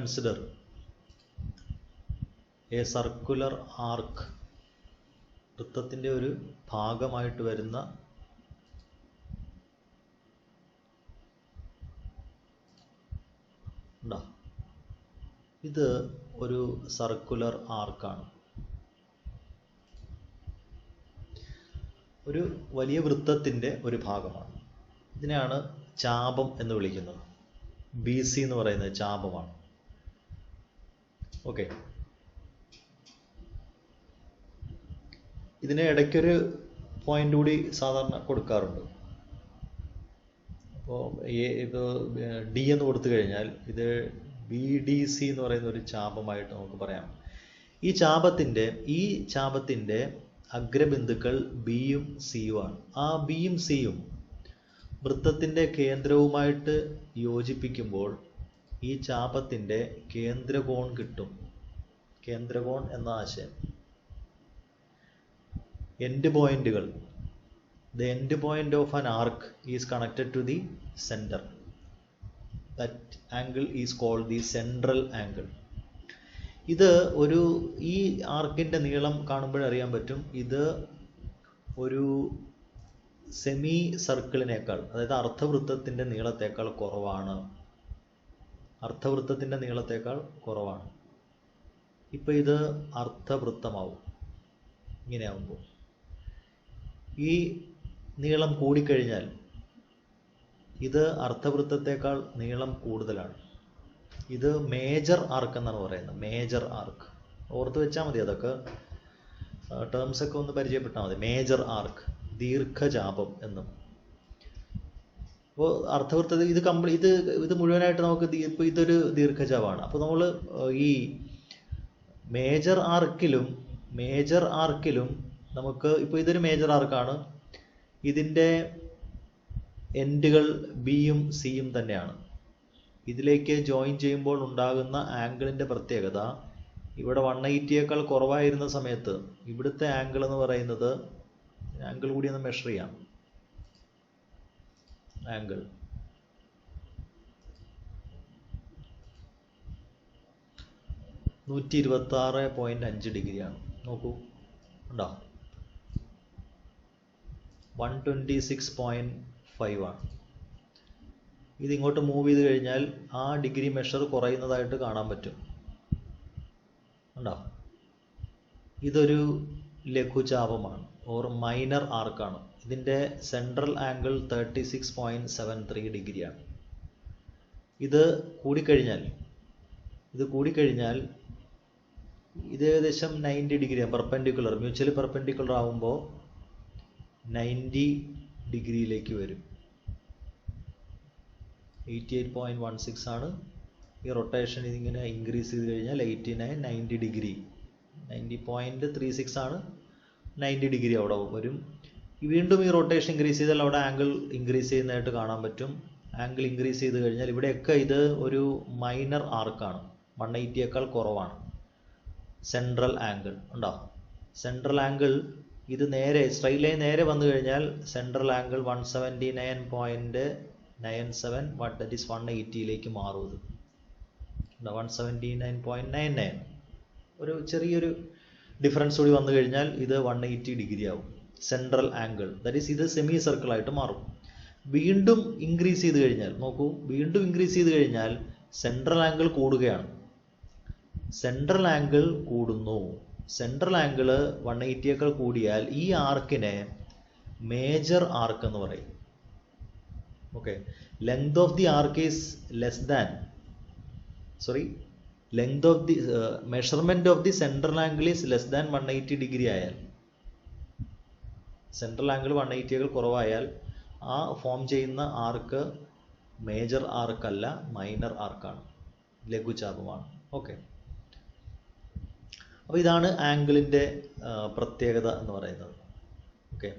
Consider A circular ആർക്ക്, വൃത്തത്തിൻ്റെ ഒരു ഭാഗമായിട്ട് വരുന്ന ഇത് ഒരു സർക്കുലർ ആർക്കാണ്. ഒരു വലിയ വൃത്തത്തിൻ്റെ ഒരു ഭാഗമാണ്. ഇതിനെയാണ് ചാപം എന്ന് വിളിക്കുന്നത്. ബി സി എന്ന് പറയുന്നത് ചാപമാണ്. ഓക്കെ, ഇതിന് ഇടയ്ക്കൊരു പോയിന്റ് കൂടി സാധാരണ കൊടുക്കാറുണ്ട്. അപ്പോൾ ഇത് ഡി എന്ന് കൊടുത്തു കഴിഞ്ഞാൽ ഇത് ബി ഡി സി എന്ന് പറയുന്ന ഒരു ചാപമായിട്ട് നമുക്ക് പറയാം. ഈ ചാപത്തിൻ്റെ അഗ്രബിന്ദുക്കൾ ബിയും സിയുമാണ്. ആ ബിയും സിയും വൃത്തത്തിൻ്റെ കേന്ദ്രവുമായിട്ട് യോജിപ്പിക്കുമ്പോൾ ഈ ചാപത്തിൻ്റെ കേന്ദ്രകോൺ കിട്ടും. കേന്ദ്രകോൺ എന്ന ആശയം. എൻഡ് പോയിന്റുകൾ, the end point of an arc is connected to the center. That angle is called the central angle. ഇത് ഈ ആർക്കിൻ്റെ നീളം കാണുമ്പോൾ അറിയാൻ പറ്റും, ഇത് ഒരു സെമി സർക്കിളിനേക്കാൾ, അതായത് അർദ്ധവൃത്തത്തിൻ്റെ നീളത്തേക്കാൾ കുറവാണ്. അർദ്ധവൃത്തത്തിൻ്റെ നീളത്തേക്കാൾ കുറവാണ്. ഇപ്പോൾ ഇത് അർദ്ധവൃത്തമാവും. ഇങ്ങനെയാവുമ്പോൾ ഈ നീളം കൂടിക്കഴിഞ്ഞാൽ ഇത് അർദ്ധവൃത്തത്തേക്കാൾ നീളം കൂടുതലാണ്. ഇത് മേജർ ആർക്ക് എന്നാണ് പറയുന്നത്. മേജർ ആർക്ക് ഓർത്ത് വെച്ചാൽ മതി. അതൊക്കെ ടേംസ് ഒക്കെ ഒന്ന് പരിചയപ്പെട്ടാൽ മതി. മേജർ ആർക്ക്, ദീർഘചാപം എന്നും. അപ്പോൾ അർദ്ധവൃത്തത്തിൽ ഇത് മുഴുവനായിട്ട് നമുക്ക് ഇപ്പോൾ ഇതൊരു ദീർഘചാപമാണ്. അപ്പോൾ നമ്മൾ ഈ മേജർ ആർക്കിലും നമുക്ക് ഇപ്പോൾ ഇതൊരു മേജർ ആർക്കാണ്. ഇതിൻ്റെ എൻഡുകൾ ബിയും സിയും തന്നെയാണ്. ഇതിലേക്ക് ജോയിൻ ചെയ്യുമ്പോൾ ഉണ്ടാകുന്ന ആംഗിളിൻ്റെ പ്രത്യേകത, ഇവിടെ 180യേക്കാൾ കുറവായിരുന്ന സമയത്ത് ഇവിടുത്തെ ആംഗിൾ എന്ന് പറയുന്നത്, ആംഗിൾ കൂടി ഒന്ന് മെഷർ ചെയ്യാം. ആംഗിൾ 126.5 ഡിഗ്രിയാണ്. നോക്കൂ, ഉണ്ടോ? 126.5 ആണ്. ഇതിങ്ങോട്ട് മൂവ് ചെയ്ത് കഴിഞ്ഞാൽ ആ ഡിഗ്രി മെഷർ കുറയുന്നതായിട്ട് കാണാൻ പറ്റും. ഉണ്ടോ? ഇതൊരു ലഘുചാപമാണ്, ഓർ മൈനർ ആർക്കാണ്. ഇതിൻ്റെ സെൻട്രൽ ആംഗിൾ 36.73 ഡിഗ്രിയാണ്. ഇത് കൂടിക്കഴിഞ്ഞാൽ ഇത് ഏകദേശം 90 ഡിഗ്രിയാണ്. പെർപെൻഡിക്കുലർ, മ്യൂച്വലി പെർപെൻഡിക്കുലർ ആകുമ്പോൾ 90 ഡിഗ്രിയിലേക്ക് വരും. 88.16 ആണ്. ഈ റൊട്ടേഷൻ ഇതിങ്ങനെ ഇൻക്രീസ് ചെയ്ത് കഴിഞ്ഞാൽ 89, 90 ഡിഗ്രി, 90.36 ആണ്. 90 ഡിഗ്രി അവിടെ വരും. വീണ്ടും ഈ റൊട്ടേഷൻ ഇൻക്രീസ് ചെയ്താൽ അവിടെ ആംഗിൾ ഇൻക്രീസ് ചെയ്യുന്നതായിട്ട് കാണാൻ പറ്റും. ആംഗിൾ ഇൻക്രീസ് ചെയ്ത് കഴിഞ്ഞാൽ ഇവിടെയൊക്കെ ഇത് ഒരു മൈനർ ആർക്കാണ്. 180യേക്കാൾ കുറവാണ് സെൻട്രൽ ആംഗിൾ. ഉണ്ടോ? സെൻട്രൽ ആംഗിൾ ഇത് നേരെ സ്ട്രൈറ്റ് ലൈൻ നേരെ വന്നു കഴിഞ്ഞാൽ സെൻട്രൽ ആംഗിൾ 179.97, ദാറ്റ് ഈസ് 180യിലേക്ക് മാറും. ഇത് 179.99. ഒരു ചെറിയൊരു ഡിഫറൻസ് കൂടി വന്നു കഴിഞ്ഞാൽ ഇത് 180 ഡിഗ്രി ആവും. സെൻട്രൽ ആംഗിൾ, ദാറ്റ് ഈസ് ഇത് സെമി സർക്കിളായിട്ട് മാറും. വീണ്ടും ഇൻക്രീസ് ചെയ്ത് കഴിഞ്ഞാൽ, നോക്കൂ, വീണ്ടും ഇൻക്രീസ് ചെയ്ത് കഴിഞ്ഞാൽ സെൻട്രൽ ആംഗിൾ കൂടുകയാണ്. സെൻട്രൽ ആംഗിൾ കൂടുന്നു. സെൻട്രൽ ആംഗിൾ 180യേക്കാൾ കൂടിയാൽ ഈ ആർക്കിനെ മേജർ ആർക്ക് എന്ന് പറയും. Okay, length of the arc is less than, length of the measurement of the central angle is less than 180 degree ആയാൽ, സെൻട്രൽ ആംഗിൾ 180യേക്കാൾ കുറവായാൽ ആ ഫോം ചെയ്യുന്ന ആർക്ക് major ആർക്കല്ല, minor ആർക്കാണ്, ലഘുചാപമാണ്. Okay, അപ്പോൾ ഇതാണ് ആംഗിളിൻ്റെ പ്രത്യേകത എന്ന് പറയുന്നത്. ഓക്കെ,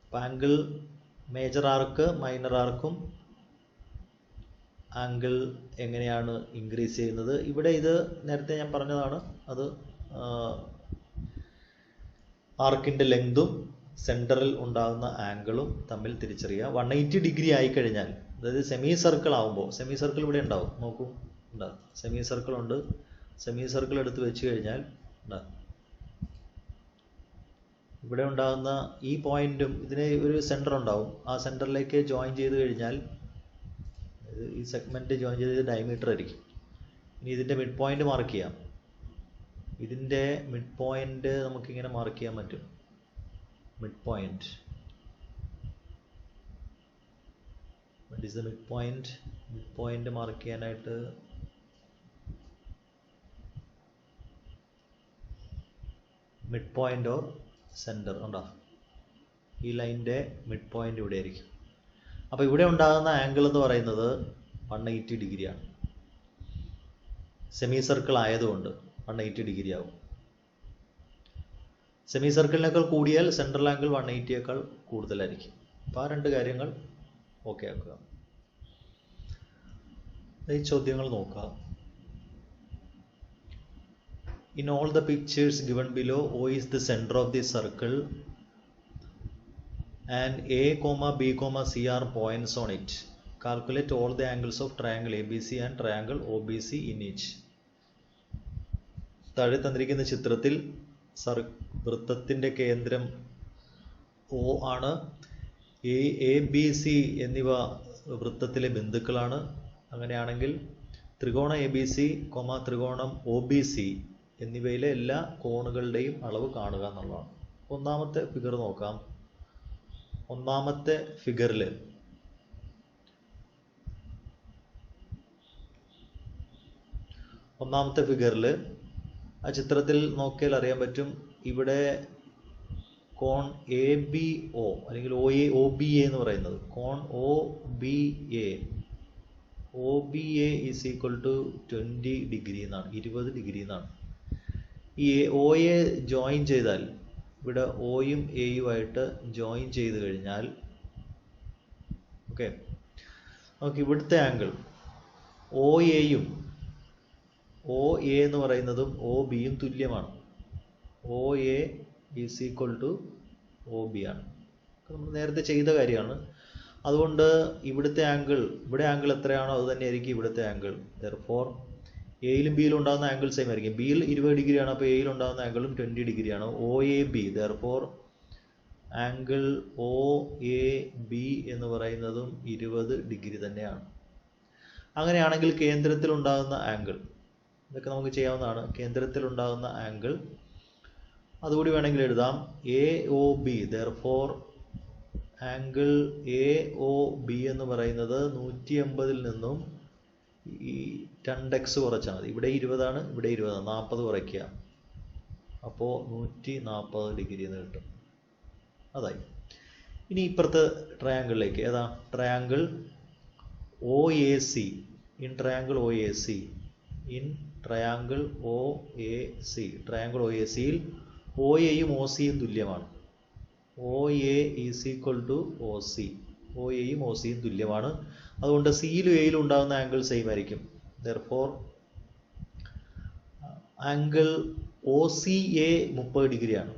അപ്പോൾ ആംഗിൾ മേജർ ആർക്ക് മൈനർ ആർക്കും ആംഗിൾ എങ്ങനെയാണ് ഇൻക്രീസ് ചെയ്യുന്നത്. ഇവിടെ ഇത് നേരത്തെ ഞാൻ പറഞ്ഞതാണ്. അത് ആർക്കിൻ്റെ ലെങ്തും സെൻറ്ററിൽ ഉണ്ടാകുന്ന ആംഗിളും തമ്മിൽ തിരിച്ചറിയുക. 180 ഡിഗ്രി ആയിക്കഴിഞ്ഞാൽ, അതായത് സെമി സർക്കിൾ ആവുമ്പോൾ, സെമി സർക്കിൾ ഇവിടെ ഉണ്ടാവും. നോക്കൂ, ഉണ്ടാ സെമി സർക്കിൾ ഉണ്ട്. സെമി സർക്കിൾ എടുത്ത് വെച്ച് കഴിഞ്ഞാൽ ഉണ്ടാ ഇവിടെ ഉണ്ടാകുന്ന ഈ പോയിന്റും ഇതിന് ഒരു സെൻറ്റർ ഉണ്ടാവും. ആ സെൻറ്ററിലേക്ക് ജോയിൻ ചെയ്ത് കഴിഞ്ഞാൽ ഈ സെഗ്മെൻറ്റ് ജോയിൻ ചെയ്ത് ഡയമീറ്റർ ആയിരിക്കും. ഇനി ഇതിൻ്റെ മിഡ് പോയിന്റ് മാർക്ക് ചെയ്യാം. ഇതിൻ്റെ മിഡ് പോയിന്റ് നമുക്കിങ്ങനെ മാർക്ക് ചെയ്യാൻ പറ്റും. Mid point, what is the mid point? Mid point mark ചെയ്യാനായിട്ട് മിഡ് പോയിന്റ് ഓർ സെൻറ്റർ ഉണ്ടോ, ഈ ലൈനിൻ്റെ മിഡ് പോയിന്റ് ഇവിടെ ആയിരിക്കും. അപ്പോൾ ഇവിടെ ഉണ്ടാകുന്ന ആംഗിൾ എന്ന് പറയുന്നത് 180 ഡിഗ്രിയാണ്. സെമി സർക്കിൾ ആയതുകൊണ്ട് 180 ഡിഗ്രി ആവും. സെമി സർക്കിളിനേക്കാൾ കൂടിയാൽ സെൻട്രൽ ആംഗിൾ 180യേക്കാൾ കൂടുതലായിരിക്കും. അപ്പോൾ ആ രണ്ട് കാര്യങ്ങൾ ഓക്കെ ആക്കുക. ഈ ചോദ്യങ്ങൾ നോക്കുക. In all the pictures given below, O is the center of the circle and A, B, C are points on it. Calculate all the angles of triangle ABC and triangle OBC in each. താഴെ തന്നിരിക്കുന്ന ചിത്രത്തിൽ വൃത്തത്തിൻ്റെ കേന്ദ്രം O ആണ്. A, B, C എന്നിവ വൃത്തത്തിലെ ബിന്ദുക്കളാണ്. അങ്ങനെയാണെങ്കിൽ ത്രികോണ ABC, ത്രികോണം OBC എന്നിവയിലെ എല്ലാ കോണുകളുടെയും അളവ് കാണുക എന്നുള്ളതാണ്. ഒന്നാമത്തെ ഫിഗർ നോക്കാം. ഒന്നാമത്തെ ഫിഗറിൽ ആ ചിത്രത്തിൽ നോക്കിയാൽ അറിയാൻ പറ്റും. ഇവിടെ കോൺ ABO അല്ലെങ്കിൽ OBA എന്ന് പറയുന്നത് കോൺ OBA is equal to 20 degree എന്നാണ്, 20 ഡിഗ്രി എന്നാണ്. ഈ OA ജോയിൻ ചെയ്താൽ ഇവിടെ Oയും Aയുമായിട്ട് ജോയിൻ ചെയ്ത് കഴിഞ്ഞാൽ ഓക്കെ, നമുക്ക് ഇവിടുത്തെ ആംഗിൾ OA എന്ന് പറയുന്നതും OBയും തുല്യമാണ്. OA is equal to OB ആണ്. നമ്മൾ നേരത്തെ ചെയ്ത കാര്യമാണ്. അതുകൊണ്ട് ഇവിടുത്തെ ആംഗിൾ, ഇവിടെ ആംഗിൾ എത്രയാണോ അത് തന്നെയായിരിക്കും ഇവിടുത്തെ ആംഗിൾ. ദെർഫോർ എയിലും ബിയിലും ഉണ്ടാകുന്ന ആംഗിൾ സെയിം ആയിരിക്കും. ബിയിൽ 20 ഡിഗ്രിയാണ്, അപ്പോൾ എയിൽ ഉണ്ടാകുന്ന ആംഗിളും 20 ഡിഗ്രിയാണ്. OAB, ദെർഫോർ ആംഗിൾ OAB എന്ന് പറയുന്നതും 20 ഡിഗ്രി തന്നെയാണ്. അങ്ങനെയാണെങ്കിൽ കേന്ദ്രത്തിൽ ഉണ്ടാകുന്ന ആംഗിൾ, ഇതൊക്കെ നമുക്ക് ചെയ്യാവുന്നതാണ്. കേന്ദ്രത്തിൽ ഉണ്ടാകുന്ന ആംഗിൾ അതുകൂടി വേണമെങ്കിൽ എഴുതാം. AOB, ദെർഫോർ ആംഗിൾ AOB എന്ന് പറയുന്നത് 180ൽ നിന്നും ഈ 2x കുറച്ചാൽ മതി. ഇവിടെ 20 ആണ്, ഇവിടെ 20 ആണ്, 40 കുറയ്ക്കുക. അപ്പോൾ 140 ഡിഗ്രി എന്ന് കിട്ടും. അതായി. ഇനി ഇപ്പുറത്തെ ട്രയാങ്കിളിലേക്ക്, ഏതാ ട്രയാങ്കിൾ OAC. ഇൻ ട്രയാങ്കിൾ OACയിൽ OAയും OCയും തുല്യമാണ്. OA is equal to OC. OAയും OCയും തുല്യമാണ്. അതുകൊണ്ട് സിയിലും എയിലും ഉണ്ടാകുന്ന ആംഗിൾ സെയിം ആയിരിക്കും. ദെർഫോർ ആംഗിൾ OCA 30 ഡിഗ്രിയാണ്.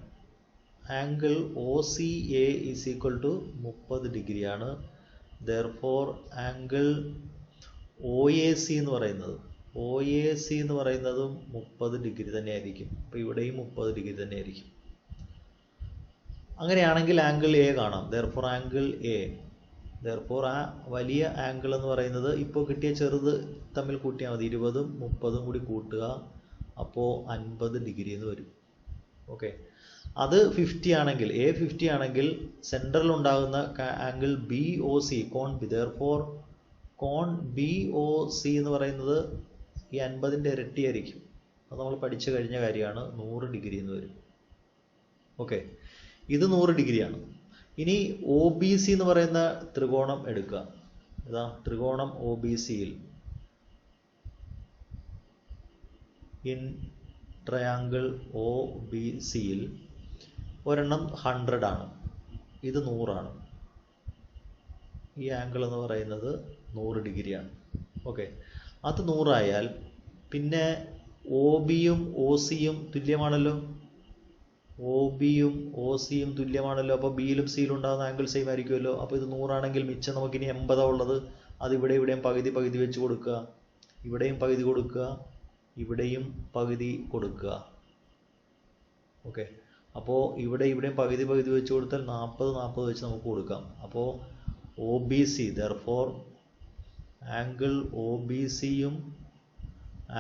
Angle OCA is equal to 30 ഡിഗ്രിയാണ്. ദെർഫോർ ആംഗിൾ OAC എന്ന് പറയുന്നതും 30 ഡിഗ്രി തന്നെയായിരിക്കും. അപ്പോൾ ഇവിടെയും 30 ഡിഗ്രി തന്നെയായിരിക്കും. അങ്ങനെയാണെങ്കിൽ ആംഗിൾ A കാണാം. ദെർഫോർ ആംഗിൾ A, ദെർഫോർ ആ വലിയ ആംഗിൾ എന്ന് പറയുന്നത് ഇപ്പോൾ കിട്ടിയ ചെറുത് തമ്മിൽ കൂട്ടിയാൽ മതി. 20ഉം 30ഉം കൂടി കൂട്ടുക, അപ്പോൾ 50 ഡിഗ്രി എന്ന് വരും. ഓക്കെ, അത് 50 ആണെങ്കിൽ, A 50 ആണെങ്കിൽ സെൻട്രൽ ഉണ്ടാകുന്ന ആംഗിൾ BOC, കോൺ B. ദെർഫോർ കോൺ BOC എന്ന് പറയുന്നത് ഈ 50ൻ്റെ ഇരട്ടിയായിരിക്കും. അത് നമ്മൾ പഠിച്ചു കഴിഞ്ഞ കാര്യമാണ്. 100 ഡിഗ്രി എന്ന് വരും. ഓക്കെ, ഇത് 100 ഡിഗ്രിയാണ്. ഇനി OBC എന്ന് പറയുന്ന ത്രികോണം എടുക്കുക. ഇതാ ത്രികോണം OBCയിൽ ഇൻ ട്രയാങ്കിൾ OBCയിൽ ഒരെണ്ണം 100 ആണ്, ഇത് 100 ആണ്. ഈ ആംഗിൾ എന്ന് പറയുന്നത് 100 ഡിഗ്രിയാണ്. ഓക്കെ, അത് 100 ആയാൽ പിന്നെ OBയും OCയും തുല്യമാണല്ലോ. OBയും OCയും തുല്യമാണല്ലോ. അപ്പോൾ ബിയിലും സിയിലും ഉണ്ടാകുന്ന ആംഗിൾ സെയിം ആയിരിക്കുമല്ലോ. അപ്പോൾ ഇത് 100 ആണെങ്കിൽ മിച്ചം നമുക്കിനി 80 ഉള്ളത്. അത് ഇവിടെയും പകുതി വെച്ച് കൊടുക്കുക. ഇവിടെയും പകുതി കൊടുക്കുക, ഇവിടെയും പകുതി കൊടുക്കുക. ഓക്കെ, അപ്പോൾ ഇവിടെയും പകുതി വെച്ച് കൊടുത്താൽ 40 വെച്ച് നമുക്ക് കൊടുക്കാം. അപ്പോൾ O B C, therefore angle O B സിയും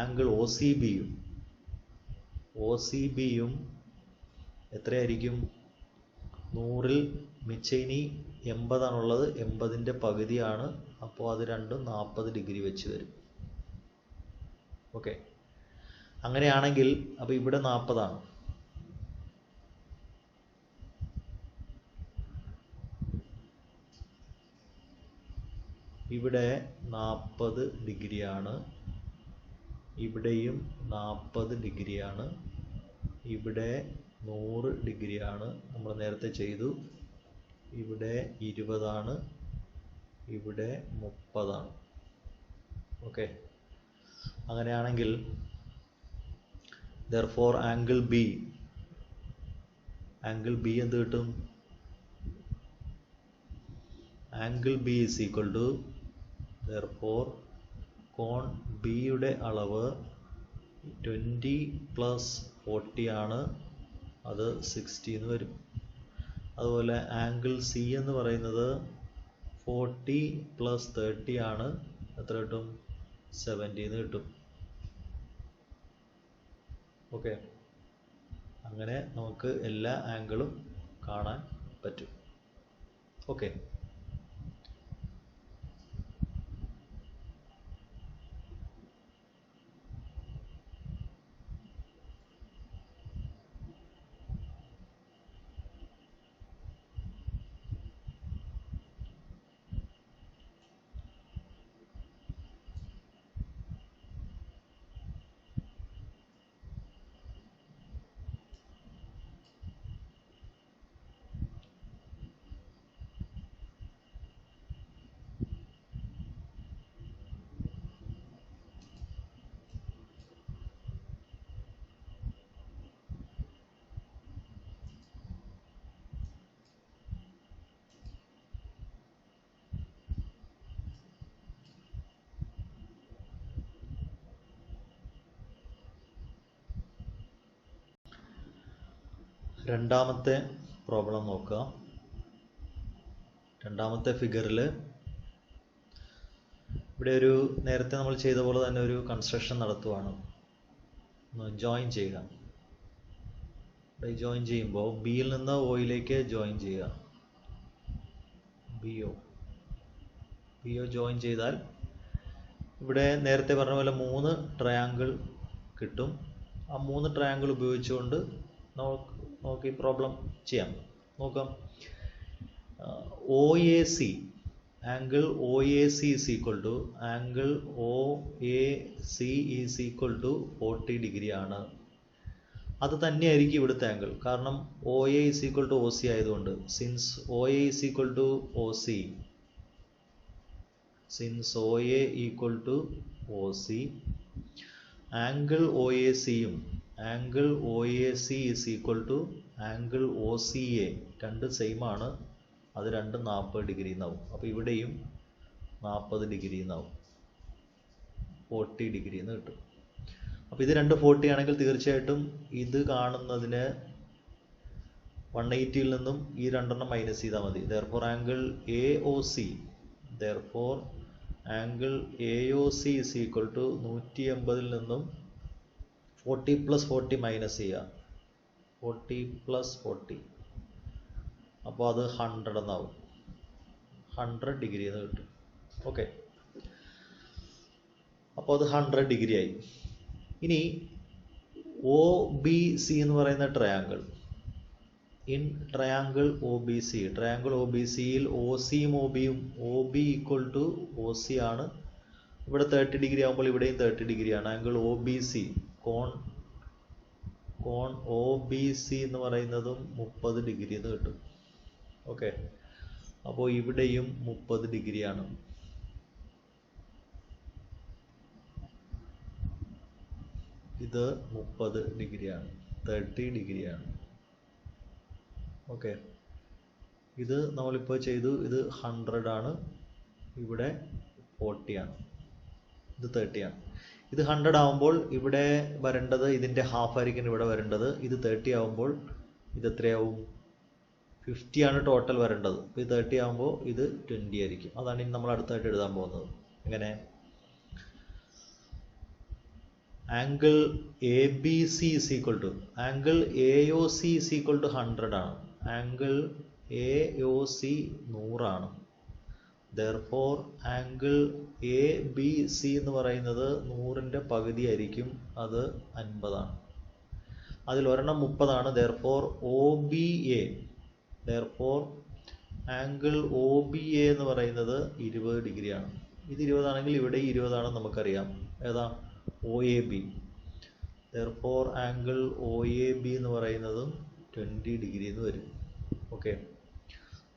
ആംഗിൾ ഒ സി ബിയും എത്രയായിരിക്കും? 100-ൽ മിച്ചം ഇനി 80 ആണുള്ളത്, 80-ൻ്റെ പകുതിയാണ്. അപ്പോൾ അത് രണ്ടും 40 ഡിഗ്രി വെച്ച് വരും. ഓക്കെ, അങ്ങനെയാണെങ്കിൽ അപ്പോൾ ഇവിടെ 40 ആണ്. ഇവിടെ 40 ഡിഗ്രിയാണ്, ഇവിടെയും 40 ഡിഗ്രിയാണ്, ഇവിടെ 100 ഡിഗ്രിയാണ്. നമ്മൾ നേരത്തെ ചെയ്തു. ഇവിടെ 20 ആണ്, ഇവിടെ 30 ആണ്. ഓക്കെ, അങ്ങനെയാണെങ്കിൽ therefore ആംഗിൾ ബി എന്ത് കിട്ടും? Angle B is equal to, therefore കോൺ ബിയുടെ അളവ് 20 + 40 ആണ്, അത് 60 എന്ന് വരും. അതുപോലെ ആംഗിൾ സി എന്ന് പറയുന്നത് 40 + 30 ആണ്, എത്ര കിട്ടും? 70 എന്ന് കിട്ടും. ഓക്കെ, അങ്ങനെ നമുക്ക് എല്ലാ ആംഗിളും കാണാൻ പറ്റും. ഓക്കെ, രണ്ടാമത്തെ പ്രോബ്ലം നോക്കുക. രണ്ടാമത്തെ ഫിഗറിൽ ഇവിടെ ഒരു നേരത്തെ നമ്മൾ ചെയ്ത പോലെ തന്നെ ഒരു കൺസ്ട്രക്ഷൻ നടത്തുവാണ്. ജോയിൻ ചെയ്യുക. ജോയിൻ ചെയ്യുമ്പോൾ ബിയിൽ നിന്ന് ഒയിലേക്ക് ജോയിൻ ചെയ്യുക. ബി ഒ ജോയിൻ ചെയ്താൽ ഇവിടെ നേരത്തെ പറഞ്ഞ പോലെ 3 ട്രയാങ്കിൾ കിട്ടും. ആ 3 ട്രയാങ്കിൾ ഉപയോഗിച്ചുകൊണ്ട് നമുക്ക് ഈ പ്രോബ്ലം ചെയ്യാം. നോക്കാം. O A C, angle O A C is equal to angle O A C is equal to 40 degree ആണ്. അത് തന്നെയായിരിക്കും ഇവിടുത്തെ ആംഗിൾ, കാരണം O A is equal to O C ആയതുകൊണ്ട്. Since O A is equal to O C, angle O A സിയും angle O A C is equal to angle O C A, രണ്ട് same ആണ്. അത് രണ്ടും 40 degree എന്നാവും. അപ്പോൾ ഇവിടെയും 40 degree എന്നാവും, 40 ഡിഗ്രി എന്ന് കിട്ടും. അപ്പോൾ ഇത് രണ്ട് 40 ആണെങ്കിൽ തീർച്ചയായിട്ടും ഇത് കാണുന്നതിന് 180-ൽ നിന്നും ഈ രണ്ടെണ്ണം മൈനസ് ചെയ്താൽ മതി. therefore angle A O C, therefore angle A O C is equal to 180-ൽ നിന്നും 40 + 40 മൈനസ് ചെയ്യുക, 40 + 40, അപ്പോൾ അത് 100 എന്നാവും. 100 ഡിഗ്രി എന്ന് കിട്ടും. ഓക്കെ, അപ്പോൾ അത് 100 ഡിഗ്രി ആയി. ഇനി ഒ ബി സി എന്ന് പറയുന്ന triangle, in triangle O B C, triangle O B സിയിൽ ഒ സിയും ഒ ബിയും, O B equal to O C ആണ്. ഇവിടെ 30 ഡിഗ്രി ആകുമ്പോൾ ഇവിടെയും 30 ഡിഗ്രിയാണ്. ആംഗിൾ ഒ ബി സി, കോൺ ഒ ബി സി എന്ന് പറയുന്നതും 30 ഡിഗ്രി എന്ന് കിട്ടും. ഓക്കെ, അപ്പോൾ ഇവിടെയും 30 ഡിഗ്രിയാണ്. ഇത് 30 ഡിഗ്രിയാണ്, 30 ഡിഗ്രിയാണ്. ഓക്കെ, ഇത് നമ്മളിപ്പോൾ ചെയ്തു. ഇത് 100 ആണ്, ഇവിടെ 40 ആണ്. ഇത് 30 ആണ്. ഇത് 100 ആവുമ്പോൾ ഇവിടെ വരേണ്ടത് ഇതിൻ്റെ ഹാഫ് ആയിരിക്കും ഇവിടെ വരേണ്ടത്. ഇത് 30 ആവുമ്പോൾ ഇത് എത്രയാവും? 50 ആണ് ടോട്ടൽ വരേണ്ടത്. അപ്പോൾ ഇത് 30 ആകുമ്പോൾ ഇത് 20 ആയിരിക്കും. അതാണ് ഇനി നമ്മൾ അടുത്തായിട്ട് എഴുതാൻ പോകുന്നത്. എങ്ങനെ? Angle A B C is equal to angle A O C is equal to 100 ആണ്. ആംഗിൾ എ ഒ സി 100 ആണ്. Therefore angle A B C എന്ന് പറയുന്നത് 100ൻ്റെ പകുതി ആയിരിക്കും. അത് 50 ആണ്. അതിൽ ഒരെണ്ണം 30 ആണ്. Therefore O B A angle O B A എന്ന് പറയുന്നത് 20 ഡിഗ്രിയാണ്. ഇത് 20 ആണെങ്കിൽ ഇവിടെ 20 ആണെന്ന് നമുക്കറിയാം. ഏതാ? O A B. Therefore angle O A B എന്ന് പറയുന്നതും 20 ഡിഗ്രി എന്ന് വരും. ഓക്കെ,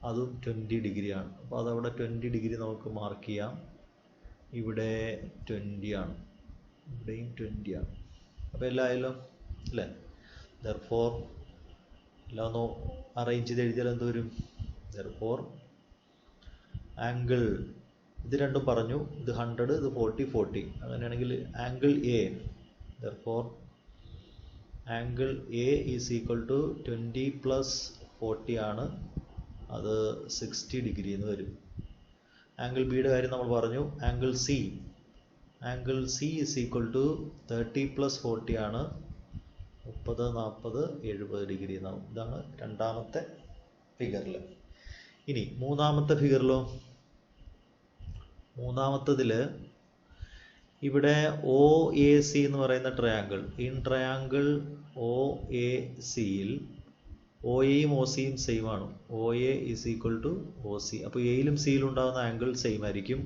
അതും 20 ഡിഗ്രിയാണ്. അപ്പോൾ അതവിടെ 20 ഡിഗ്രി നമുക്ക് മാർക്ക് ചെയ്യാം. ഇവിടെ 20 ആണ്, ഇവിടെയും 20 ആണ്. അപ്പോൾ എല്ലായാലും അല്ലേ? ദെർഫോർ എല്ലാം ഒന്ന് അറേഞ്ച് ചെയ്ത് എഴുതിയാൽ എന്ത് വരും? ദെർഫോർ ആംഗിൾ ഇത് രണ്ടും പറഞ്ഞു, ഇത് 100, ഇത് 40. അങ്ങനെയാണെങ്കിൽ angle A, therefore angle A is equal to 20 + 40 ആണ്. അത് 60 ഡിഗ്രി എന്ന് വരും. ആംഗിൾ ബിയുടെ കാര്യം നമ്മൾ പറഞ്ഞു. Angle C is equal to 30 + 40 ആണ്. 30, 40, 70 ഡിഗ്രി എന്നാവും. ഇതാണ് രണ്ടാമത്തെ ഫിഗറിൽ. ഇനി മൂന്നാമത്തെ ഫിഗറിലോ? മൂന്നാമത്തതിൽ ഇവിടെ ഒ എ സി എന്ന് പറയുന്ന triangle, in triangle O A സിയിൽ ഒ എയും ഒ സിയും സെയിം ആണ്. O A is equal to O C. അപ്പോൾ എയിലും സിയിലും ഉണ്ടാകുന്ന ആംഗിൾ സെയിം ആയിരിക്കും.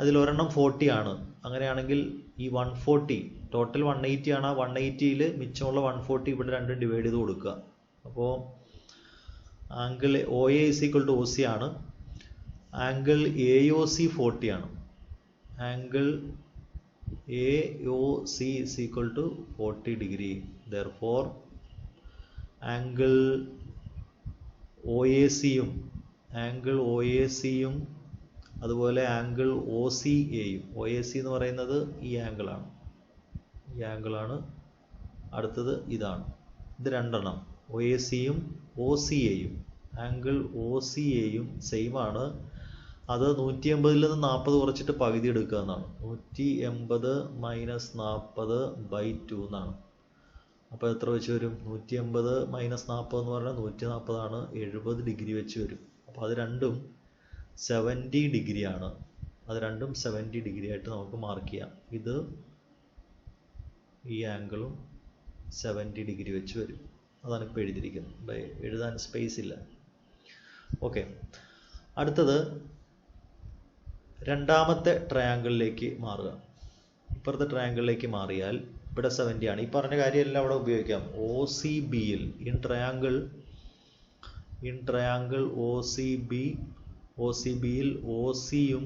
അതിൽ ഒരെണ്ണം 40 ആണ്. അങ്ങനെയാണെങ്കിൽ ഈ 140 ടോട്ടൽ 180 ആണ്. ആ 180ൽ മിച്ചമുള്ള 140 ഇവിടെ രണ്ടും ഡിവൈഡ് ചെയ്ത് കൊടുക്കുക. അപ്പോൾ angle O A is equal to O C ആണ്. ആംഗിൾ എ ഒ സി 40 ആണ്. Angle A O C is equal to 40 degree. Therefore angle O A സിയും അതുപോലെ ആംഗിൾ ഒ സി എയും, ഒ എ സി എന്ന് പറയുന്നത് ഈ ആംഗിളാണ്, അടുത്തത് ഇതാണ്. ഇത് രണ്ടെണ്ണം ഒ എ സിയും ഒ സി എയും, ആംഗിൾ ഒ സി എയും സെയിം ആണ്. അത് 180ൽ നിന്ന് 40 കുറച്ചിട്ട് പകുതി എടുക്കുക എന്നാണ്. 180 - 40/2 എന്നാണ്. അപ്പോൾ എത്ര വെച്ച് വരും? 180 - 40 എന്ന് പറഞ്ഞാൽ 140 ആണ്. 70 ഡിഗ്രി വെച്ച് വരും. അപ്പോൾ അത് രണ്ടും 70 ഡിഗ്രിയാണ്. അത് രണ്ടും 70 ഡിഗ്രി ആയിട്ട് നമുക്ക് മാർക്ക് ചെയ്യാം. ഇത് ഈ ആംഗിളും 70 ഡിഗ്രി വെച്ച് വരും. അതാണ് ഇപ്പോൾ എഴുതിയിരിക്കുന്നത്. എഴുതാൻ സ്പേസ് ഇല്ല. ഓക്കെ, അടുത്തത് രണ്ടാമത്തെ ട്രയാങ്കിളിലേക്ക് മാറുക. ഇപ്പുറത്തെ ട്രയാങ്കിളിലേക്ക് മാറിയാൽ ഇവിടെ 70 ആണ്. ഈ പറഞ്ഞ കാര്യമെല്ലാം അവിടെ ഉപയോഗിക്കാം. ഒ സി ബിയിൽ ഇൻ ട്രയാങ്കിൾ ഒ സി ബിയിൽ ഒ സിയും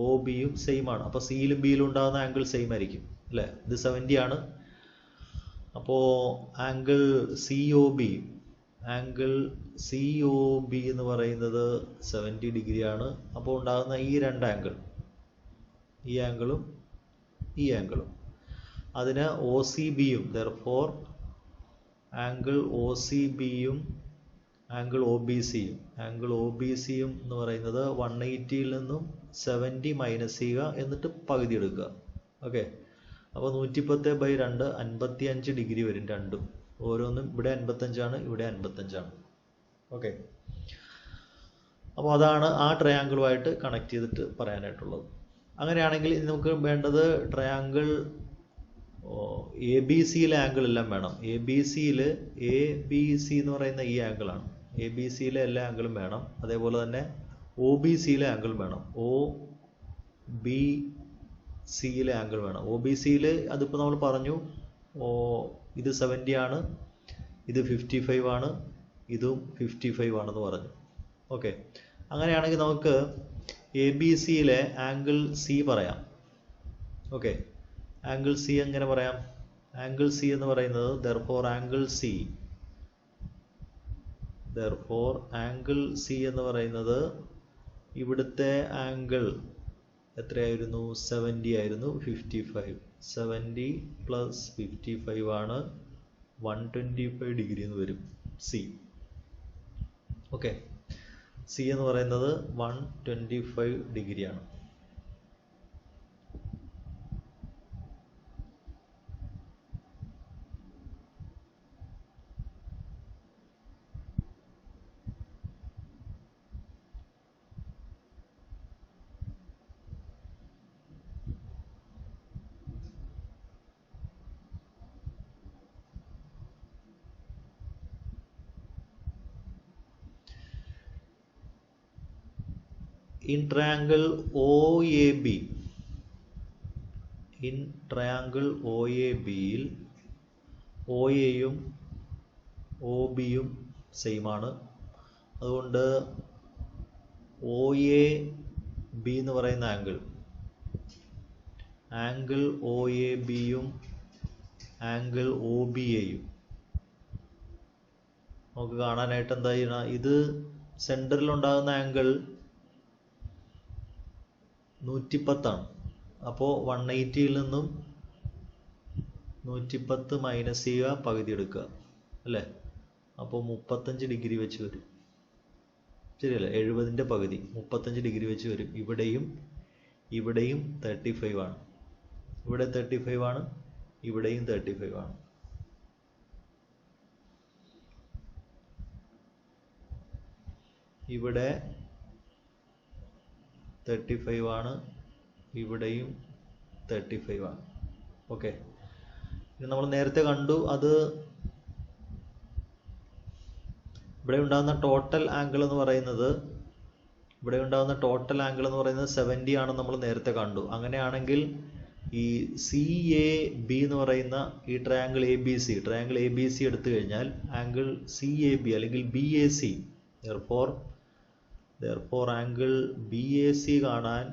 ഒ ബിയും സെയിം ആണ്. അപ്പോൾ സിയിലും ബിയിലും ഉണ്ടാകുന്ന ആംഗിൾ സെയിം ആയിരിക്കും അല്ലേ? ഇത് 70 ആണ്. അപ്പോൾ ആംഗിൾ സി ഒ ബി എന്ന് പറയുന്നത് 70 ഡിഗ്രിയാണ്. അപ്പോൾ ഉണ്ടാകുന്ന ഈ രണ്ട് ആംഗിൾ, ഈ ആംഗിളും ഈ ആംഗിളും, അതിന് ഒ സി ബിയും, ദെർഫോർ ആംഗിൾ ഒ സി ബിയും ആംഗിൾ ഒ ബി സിയും എന്ന് പറയുന്നത് 180ൽ നിന്നും 70 മൈനസ് ചെയ്യുക, എന്നിട്ട് പകുതി എടുക്കുക. ഓക്കെ, അപ്പോൾ 110/2 55 ഡിഗ്രി വരും രണ്ടും. ഓരോന്നും ഇവിടെ 55 ആണ്, ഇവിടെ 55 ആണ്. ഓക്കെ, അപ്പോൾ അതാണ് ആ ട്രയാങ്കിളുമായിട്ട് കണക്ട് ചെയ്തിട്ട് പറയാനായിട്ടുള്ളത്. അങ്ങനെയാണെങ്കിൽ നമുക്ക് വേണ്ടത് ട്രയാങ്കിൾ എ ബി സിയിലെ ആംഗിൾ എല്ലാം വേണം. എ ബി സി എന്ന് പറയുന്ന ഈ ആംഗിളാണ്. എ ബി സിയിലെ എല്ലാ ആംഗിളും വേണം. അതേപോലെ തന്നെ ഒ ബി സിയിലെ ആംഗിൾ വേണം. ഒ ബി സിയിലെ ആംഗിൾ വേണം. ഒ ബി സിയിൽ അതിപ്പോൾ നമ്മൾ പറഞ്ഞു, ഇത് 70 ആണ്, ഇത് 55 ആണ്, ഇതും 55 ആണെന്ന് പറഞ്ഞു. ഓക്കെ, അങ്ങനെയാണെങ്കിൽ നമുക്ക് എ ബി സിയിലെ ആംഗിൾ സി പറയാം. ഓക്കെ, ആംഗിൾ സി എങ്ങനെ പറയാം? ആംഗിൾ സി എന്ന് പറയുന്നത് ദെർഫോർ ആംഗിൾ സി എന്ന് പറയുന്നത് ഇവിടുത്തെ ആംഗിൾ എത്രയായിരുന്നു? 70 ആയിരുന്നു. 55. 70 പ്ലസ് 55 ആണ് 125 ഡിഗ്രി എന്ന് വരും സി. ഓക്കെ, സി എന്ന് പറയുന്നത് 125 ഡിഗ്രിയാണ്. In triangle OAB, in triangle OAB യിൽ OAയും OBയും സെയിം ആണ്. അതുകൊണ്ട് OAB എന്ന് പറയുന്ന ആംഗിൾ OABയും ആംഗിൾ OBAയും നമുക്ക് കാണാനായിട്ട് എന്താ ചെയ്യണം? ഇത് സെൻറ്ററിൽ ഉണ്ടാകുന്ന ആംഗിൾ 110 ആണ്. അപ്പോൾ 180യിൽ നിന്നും 110 മൈനസ് ചെയ്യുക, പകുതി എടുക്കുക അല്ലേ? അപ്പോൾ 35 ഡിഗ്രി വെച്ച് വരും. ശരിയല്ലേ? 70ൻ്റെ പകുതി 35 ഡിഗ്രി വെച്ച് വരും. ഇവിടെയും 35 ആണ്. ഇവിടെ 35 ആണ്, ഇവിടെയും 35 ആണ്. ഇവിടെ 35 ആണ്, ഇവിടെയും 35 ആണ്. ഓക്കെ, ഇത് നമ്മൾ നേരത്തെ കണ്ടു. അത് ഇവിടെ ഉണ്ടാകുന്ന ടോട്ടൽ ആംഗിൾ എന്ന് പറയുന്നത് 70 ആണെന്ന് നമ്മൾ നേരത്തെ കണ്ടു. അങ്ങനെയാണെങ്കിൽ ഈ CAB എന്ന് പറയുന്ന ഈ ട്രയാങ്കിൾ ABC എടുത്തു കഴിഞ്ഞാൽ ആംഗിൾ CAB അല്ലെങ്കിൽ BAC, therefore ആംഗിൾ BAC കാണാൻ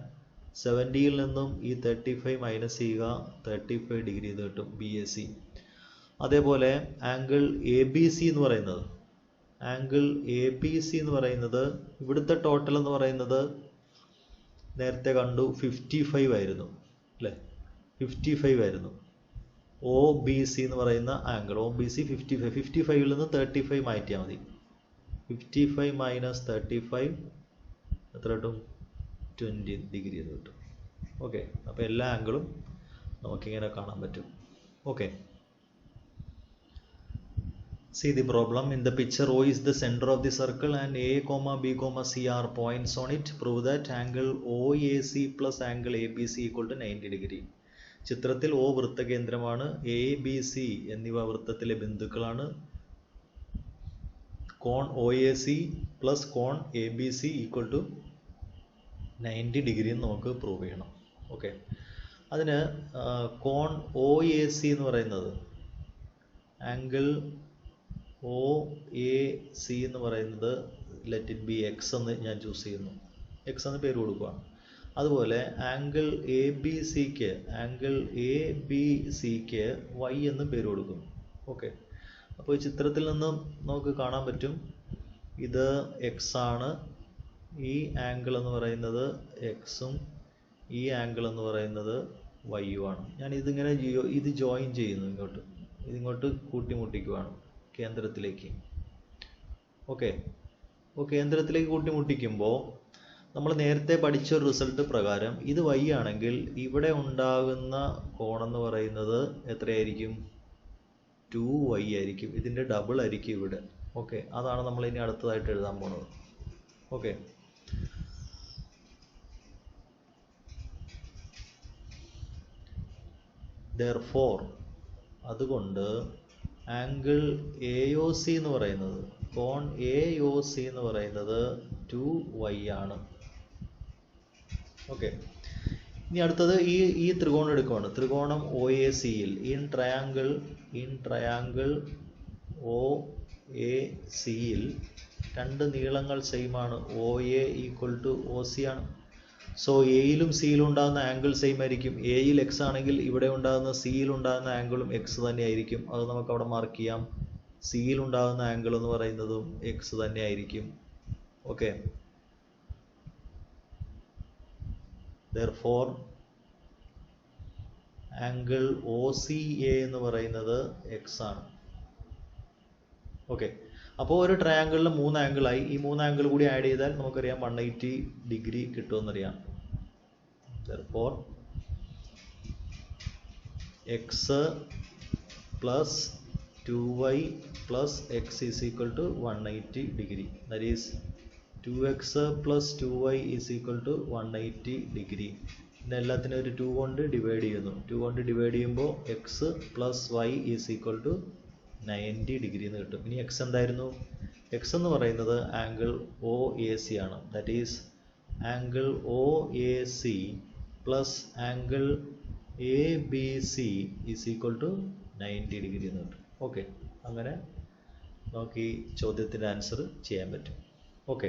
70യിൽ നിന്നും ഈ 35 മൈനസ് ചെയ്യുക, 35 ഡിഗ്രി എന്ന് കിട്ടും BAC. അതേപോലെ ആംഗിൾ ABC എന്ന് പറയുന്നത് ഇവിടുത്തെ ടോട്ടൽ എന്ന് പറയുന്നത് നേരത്തെ കണ്ടു 55 ആയിരുന്നു അല്ലേ? 55 ആയിരുന്നു. OBC എന്ന് പറയുന്ന ആംഗിൾ OBC 55ൽ നിന്ന് 35 മാറ്റിയാൽ മതി. 55 മൈനസ് 35 എത്ര കിട്ടും? 20 ഡിഗ്രി എന്ന് കിട്ടും. ഓക്കെ, അപ്പോൾ എല്ലാ ആംഗിളും നമുക്കിങ്ങനെ കാണാൻ പറ്റും. Okay, see the problem. In the picture, O is the center of the circle and A, B, C are points on it. Prove that angle OAC plus angle ABC equal to 90 degree. ചിത്രത്തിൽ O വൃത്തകേന്ദ്രമാണ്, ABC എന്നിവ വൃത്തത്തിലെ ബിന്ദുക്കളാണ്. കോൺ OAC plus കോൺ ABC equal to 90 degree എന്ന് നമുക്ക് prove ചെയ്യണം. ഓക്കെ, അതിന് കോൺ OAC എന്ന് പറയുന്നത് ആംഗിൾ OAC എന്ന് പറയുന്നത് ലെറ്റ് ഇറ്റ് ബി എക്സ് എന്ന് ഞാൻ ചൂസ് ചെയ്യുന്നു. എക്സ് എന്ന് പേര് കൊടുക്കുകയാണ്. അതുപോലെ ആംഗിൾ ABCക്ക് Y എന്ന് പേര് കൊടുക്കുന്നു. ഓക്കെ, അപ്പോൾ ഈ ചിത്രത്തിൽ നിന്നും നമുക്ക് കാണാൻ പറ്റും ഇത് എക്സ് ആണ്, ഈ ആംഗിൾ എന്ന് പറയുന്നത് എക്സും ഈ ആംഗിൾ എന്ന് പറയുന്നത് വൈയും ആണ്. ഞാൻ ഇതിങ്ങനെ ഇത് ജോയിൻ ചെയ്യുന്നു, ഇതിങ്ങോട്ട് കൂട്ടിമുട്ടിക്കുവാണ് കേന്ദ്രത്തിലേക്ക്. ഓക്കെ, അപ്പോൾ കേന്ദ്രത്തിലേക്ക് കൂട്ടിമുട്ടിക്കുമ്പോൾ നമ്മൾ നേരത്തെ പഠിച്ച ഒരു റിസൾട്ട് പ്രകാരം ഇത് വൈ ആണെങ്കിൽ ഇവിടെ ഉണ്ടാകുന്ന കോണെന്ന് പറയുന്നത് എത്രയായിരിക്കും? 2y ആയിരിക്കും. ഇതിൻ്റെ ഡബിൾ ആയിരിക്കും ഇവിടെ. ഓക്കെ, അതാണ് നമ്മൾ ഇനി അടുത്തതായിട്ട് എഴുതാൻ പോകുന്നത്. ഓക്കെ, therefore അതുകൊണ്ട് ആംഗിൾ AOC എന്ന് പറയുന്നത് കോൺ AOC എന്ന് പറയുന്നത് 2y ആണ്. ഓക്കെ, ഇനി അടുത്തത് ഈ ത്രികോണം എടുക്കുകയാണ്. ത്രികോണം OACയിൽ ഇൻ ട്രയാങ്കിൾ OACയിൽ രണ്ട് നീളങ്ങൾ സെയിം ആണ്. OA ഈക്വൽ ടു OC ആണ്. സോ എയിലും സിയിലും ഉണ്ടാകുന്ന ആംഗിൾ സെയിം ആയിരിക്കും. എയിൽ എക്സ് ആണെങ്കിൽ ഇവിടെ ഉണ്ടാകുന്ന സിയിൽ ഉണ്ടാകുന്ന ആംഗിളും എക്സ് തന്നെ ആയിരിക്കും. അത് നമുക്ക് അവിടെ മാർക്ക് ചെയ്യാം. സിയിൽ ഉണ്ടാകുന്ന ആംഗിൾ എന്ന് പറയുന്നതും എക്സ് തന്നെ ആയിരിക്കും. ഓക്കെ, therefore ആംഗിൾ OCA എന്ന് പറയുന്നത് x ആണ്. ഓക്കെ, അപ്പോൾ ഒരു ട്രയാങ്കിളിൽ 3 ആംഗിളായി. ഈ 3 ആംഗിൾ കൂടി ആഡ് ചെയ്താൽ നമുക്കറിയാം 180 degree കിട്ടുമെന്നറിയാം. therefore x plus 2y plus x is equal to 180 degree. That is 2x plus 2y is equal to 180 degree. പിന്നെ എല്ലാത്തിനും ഒരു 2 കൊണ്ട് ഡിവൈഡ് ചെയ്യുന്നു. 2 കൊണ്ട് ഡിവൈഡ് ചെയ്യുമ്പോൾ x plus Y is equal to 90 degree എന്ന് കിട്ടും. ഇനി x എന്തായിരുന്നു? x എന്ന് പറയുന്നത് ആംഗിൾ OAC ആണ്. That is angle OAC plus angle ABC is equal to 90 degree എന്ന് കിട്ടും. ഓക്കെ, അങ്ങനെ നമുക്ക് ഈ ചോദ്യത്തിൻ്റെ ആൻസർ ചെയ്യാൻ പറ്റും. ഓക്കെ.